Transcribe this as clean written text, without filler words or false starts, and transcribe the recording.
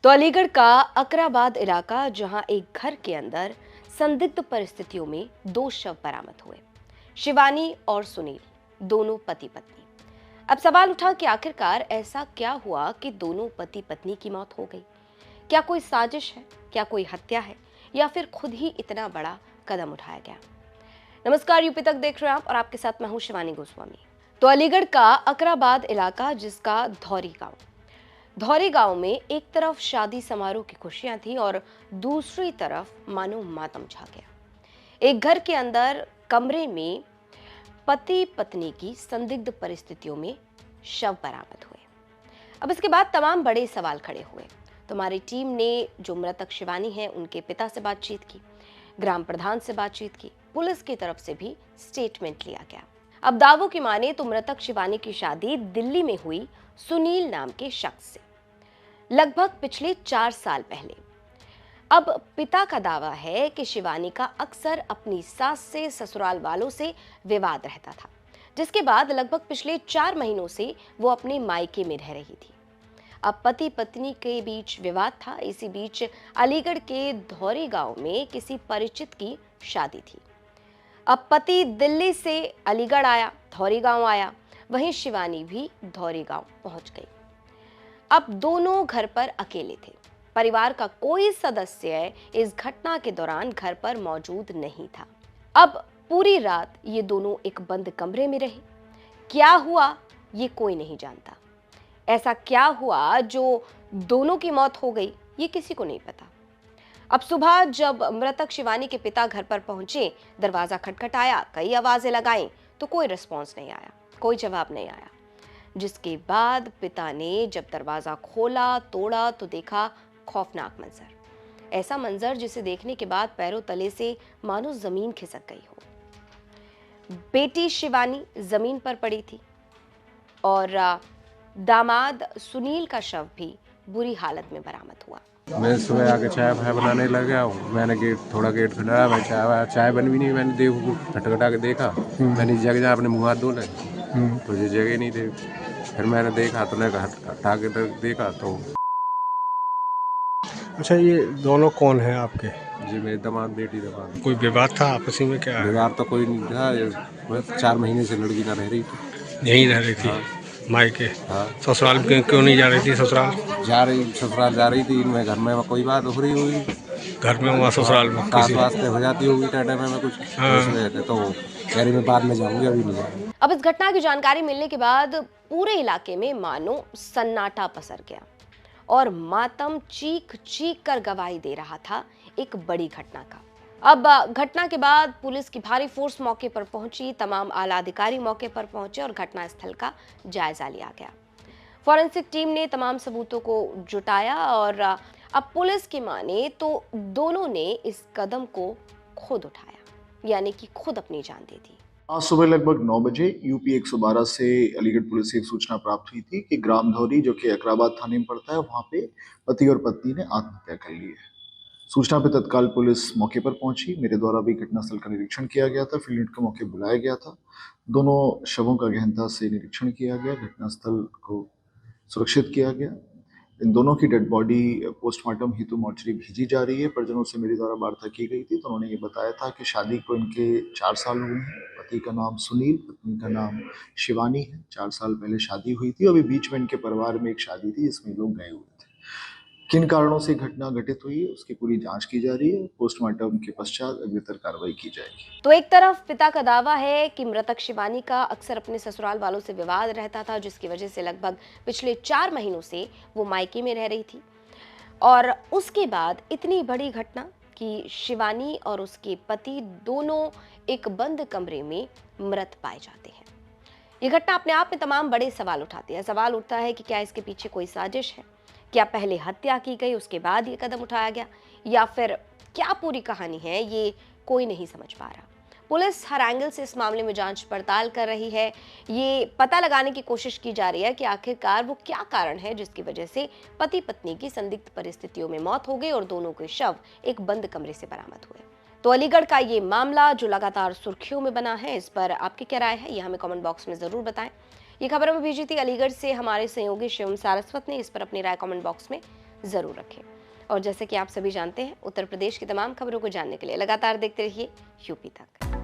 तो अलीगढ़ का अकराबाद इलाका, जहां एक घर के अंदर संदिग्ध परिस्थितियों में दो शव बरामद हुए, शिवानी और सुनील, दोनों पति पत्नी। अब सवाल उठा कि आखिरकार ऐसा क्या हुआ कि दोनों पति पत्नी की मौत हो गई। क्या कोई साजिश है, क्या कोई हत्या है, या फिर खुद ही इतना बड़ा कदम उठाया गया। नमस्कार, यूपी तक देख रहे हैं आप और आपके साथ मैं हूं शिवानी गोस्वामी। तो अलीगढ़ का अकराबाद इलाका, जिसका धौरी गांव में एक तरफ शादी समारोह की खुशियां थी और दूसरी तरफ मानो मातम छा गया। एक घर के अंदर कमरे में पति पत्नी की संदिग्ध परिस्थितियों में शव बरामद हुए। अब इसके बाद तमाम बड़े सवाल खड़े हुए। तो हमारी टीम ने जो मृतक शिवानी है उनके पिता से बातचीत की, ग्राम प्रधान से बातचीत की, पुलिस की तरफ से भी स्टेटमेंट लिया गया। अब दावों की माने तो मृतक शिवानी की शादी दिल्ली में हुई सुनील नाम के शख्स से, लगभग पिछले 4 साल पहले। अब पिता का दावा है कि शिवानी का अक्सर अपनी सास से, ससुराल वालों से विवाद रहता था, जिसके बाद लगभग पिछले 4 महीनों से वो अपने मायके में रह रही थी। अब पति पत्नी के बीच विवाद था। इसी बीच अलीगढ़ के धौरी गांव में किसी परिचित की शादी थी। अब पति दिल्ली से अलीगढ़ आया, धौरी गांव आया, वहीं शिवानी भी धौरी गांव पहुंच गई। अब दोनों घर पर अकेले थे। परिवार का कोई सदस्य इस घटना के दौरान घर पर मौजूद नहीं था। अब पूरी रात ये दोनों एक बंद कमरे में रहे। क्या हुआ ये कोई नहीं जानता। ऐसा क्या हुआ जो दोनों की मौत हो गई, ये किसी को नहीं पता। अब सुबह जब मृतक शिवानी के पिता घर पर पहुंचे, दरवाजा खटखटाया, कई आवाजें लगाई, तो कोई रिस्पॉन्स नहीं आया, कोई जवाब नहीं आया। जिसके बाद पिता ने जब दरवाजा खोला, तोड़ा, तो देखा खौफनाक मंजर। ऐसा मंजर जिसे देखने के बाद पैरों तले से मानो जमीन खिसक गई हो। बेटी शिवानी जमीन पर पड़ी थी और दामाद सुनील का शव भी बुरी हालत में बरामद हुआ। मैं सुबह आके चाय फाय बनाने लग गया हूँ। मैंने थोड़ा गेट खुला, मैं चाय बन भी नहीं। मैंने खटखटा के देखा, मैंने जगह अपने मुँह हाथ धोने, तो ये जगह नहीं थे। फिर मैंने देखा तो हटा के देखा तो। अच्छा, ये दोनों कौन हैं आपके? जी मेरे दामाद। कोई विवाद था आपसी में? क्या विवाद तो कोई नहीं था, बस 4 महीने से लड़की ना रह रही थी। यहीं रह रही थी? हाँ। मायके? हाँ। ससुराल क्यों नहीं जा रही थी? ससुराल ससुराल जा रही थी। इनमें घर में कोई बात हो रही होगी, घर में हुआ, ससुराल में किसी वास्ते हो जाती होगी टाइम में कुछ। हाँ। तो कह रही मैं बाद में जाऊंगी, अभी नहीं जाऊंगी। अब इस घटना की जानकारी मिलने के बाद पूरे इलाके में मानो सन्नाटा पसर गया और मातम चीख चीख कर गवाही दे रहा था एक बड़ी घटना का। अब घटना के बाद पुलिस की भारी फोर्स मौके पर पहुंची, तमाम आला अधिकारी मौके पर पहुंचे और घटना स्थल का जायजा लिया गया। फॉरेंसिक टीम ने तमाम सबूतों को जुटाया और अब पुलिस की माने तो दोनों ने इस कदम को खुद उठाया, यानी कि खुद अपनी जान दे दी। आज सुबह लगभग 9 बजे यूपी 112 से अलीगढ़ पुलिस से एक सूचना प्राप्त हुई थी कि ग्राम धौरी, जो कि अकराबाद थाने में पड़ता है, वहां पे पति और पत्नी ने आत्महत्या कर ली है। सूचना पे तत्काल पुलिस मौके पर पहुंची। मेरे द्वारा भी घटनास्थल का निरीक्षण किया गया था। फील्ड यूनिट को मौके बुलाया गया था। दोनों शवों का गहनता से निरीक्षण किया गया, घटनास्थल को सुरक्षित किया गया। इन दोनों की डेड बॉडी पोस्टमार्टम हेतु मॉर्चरी भेजी जा रही है। परिजनों से मेरे द्वारा वार्ता की गई थी तो उन्होंने ये बताया था कि शादी को इनके 4 साल हुए हैं। पति का नाम सुनील, पत्नी का नाम शिवानी है। 4 साल पहले शादी हुई थी। अभी बीच में इनके परिवार में एक शादी थी जिसमें लोग गए हुए थे। किन कारणों से घटना घटित हुई है उसकी पूरी जांच की जा रही है। पोस्टमार्टम के पश्चात अग्रितर कार्रवाई की जाएगी। तो एक तरफ पिता का दावा है कि मृतक शिवानी का अक्सर अपने ससुराल वालों से विवाद रहता था, जिसकी वजह से लगभग पिछले 4 महीनों से वो मायके में रह रही थी। और उसके बाद इतनी बड़ी घटना कि शिवानी और उसके पति दोनों एक बंद कमरे में मृत पाए जाते हैं। ये घटना अपने आप में तमाम बड़े सवाल उठाती है। सवाल उठता है कि क्या इसके पीछे कोई साजिश है? क्या पहले हत्या की गई, उसके बाद ये कदम उठाया गया, या फिर क्या पूरी कहानी है, ये कोई नहीं समझ पा रहा। पुलिस हर एंगल से इस मामले में जांच पड़ताल कर रही है। ये पता लगाने की कोशिश की जा रही है कि आखिरकार वो क्या कारण है जिसकी वजह से पति पत्नी की संदिग्ध परिस्थितियों में मौत हो गई और दोनों के शव एक बंद कमरे से बरामद हुए। तो अलीगढ़ का ये मामला जो लगातार सुर्खियों में बना है, इस पर आपकी क्या राय है, ये हमें कमेंट बॉक्स में जरूर बताएं। ये खबर हमें भेजी थी अलीगढ़ से हमारे सहयोगी शिवम सारस्वत ने। इस पर अपनी राय कमेंट बॉक्स में ज़रूर रखें। और जैसे कि आप सभी जानते हैं, उत्तर प्रदेश की तमाम खबरों को जानने के लिए लगातार देखते रहिए यूपी तक।